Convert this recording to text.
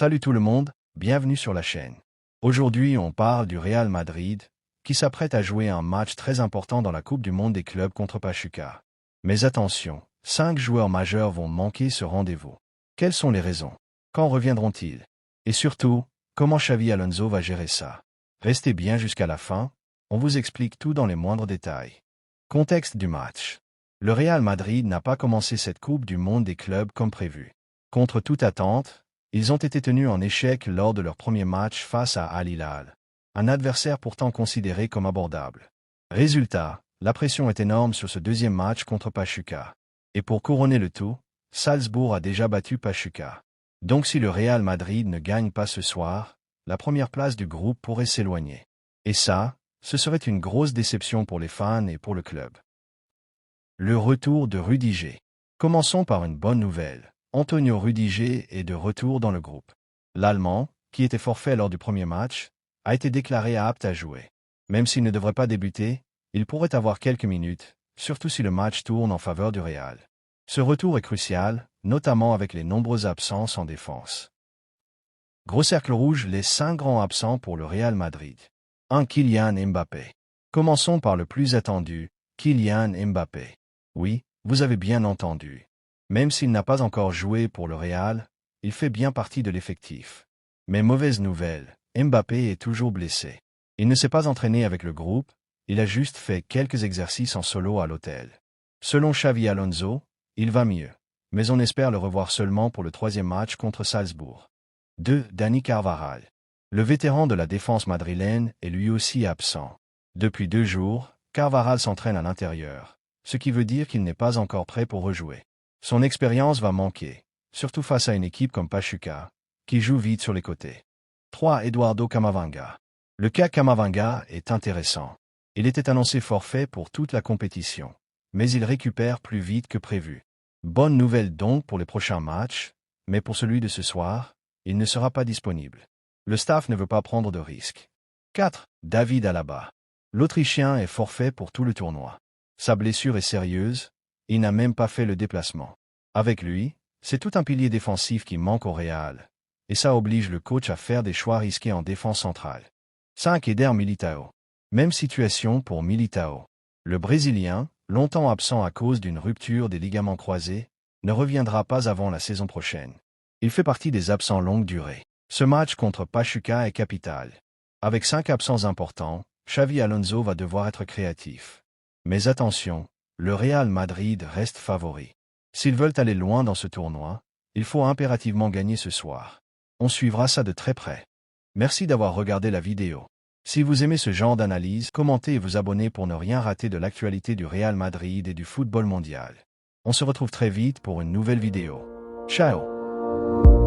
Salut tout le monde, bienvenue sur la chaîne. Aujourd'hui, on parle du Real Madrid, qui s'apprête à jouer un match très important dans la Coupe du Monde des clubs contre Pachuca. Mais attention, 5 joueurs majeurs vont manquer ce rendez-vous. Quelles sont les raisons? Quand reviendront-ils? Et surtout, comment Xavi Alonso va gérer ça? Restez bien jusqu'à la fin, on vous explique tout dans les moindres détails. Contexte du match. Le Real Madrid n'a pas commencé cette Coupe du Monde des clubs comme prévu. Contre toute attente, ils ont été tenus en échec lors de leur premier match face à Al Hilal, un adversaire pourtant considéré comme abordable. Résultat, la pression est énorme sur ce deuxième match contre Pachuca. Et pour couronner le tout, Salzbourg a déjà battu Pachuca. Donc si le Real Madrid ne gagne pas ce soir, la première place du groupe pourrait s'éloigner. Et ça, ce serait une grosse déception pour les fans et pour le club. Le retour de Rudiger. Commençons par une bonne nouvelle. Antonio Rudiger est de retour dans le groupe. L'Allemand, qui était forfait lors du premier match, a été déclaré apte à jouer. Même s'il ne devrait pas débuter, il pourrait avoir quelques minutes, surtout si le match tourne en faveur du Real. Ce retour est crucial, notamment avec les nombreuses absences en défense. Gros cercle rouge, les 5 grands absents pour le Real Madrid. 1. Kylian Mbappé. Commençons par le plus attendu, Kylian Mbappé. Oui, vous avez bien entendu. Même s'il n'a pas encore joué pour le Real, il fait bien partie de l'effectif. Mais mauvaise nouvelle, Mbappé est toujours blessé. Il ne s'est pas entraîné avec le groupe, il a juste fait quelques exercices en solo à l'hôtel. Selon Xavi Alonso, il va mieux, mais on espère le revoir seulement pour le 3e match contre Salzbourg. 2. Dani Carvajal. Le vétéran de la défense madrilène est lui aussi absent. Depuis 2 jours, Carvajal s'entraîne à l'intérieur, ce qui veut dire qu'il n'est pas encore prêt pour rejouer. Son expérience va manquer, surtout face à une équipe comme Pachuca, qui joue vite sur les côtés. 3. Eduardo Camavinga. Le cas Camavinga est intéressant. Il était annoncé forfait pour toute la compétition, mais il récupère plus vite que prévu. Bonne nouvelle donc pour les prochains matchs, mais pour celui de ce soir, il ne sera pas disponible. Le staff ne veut pas prendre de risques. 4. David Alaba. L'Autrichien est forfait pour tout le tournoi. Sa blessure est sérieuse, il n'a même pas fait le déplacement. Avec lui, c'est tout un pilier défensif qui manque au Real, et ça oblige le coach à faire des choix risqués en défense centrale. 5. Eder Militao. Même situation pour Militao. Le Brésilien, longtemps absent à cause d'une rupture des ligaments croisés, ne reviendra pas avant la saison prochaine. Il fait partie des absents longue durée. Ce match contre Pachuca est capital. Avec 5 absents importants, Xavi Alonso va devoir être créatif. Mais attention, le Real Madrid reste favori. S'ils veulent aller loin dans ce tournoi, il faut impérativement gagner ce soir. On suivra ça de très près. Merci d'avoir regardé la vidéo. Si vous aimez ce genre d'analyse, commentez et vous abonnez pour ne rien rater de l'actualité du Real Madrid et du football mondial. On se retrouve très vite pour une nouvelle vidéo. Ciao!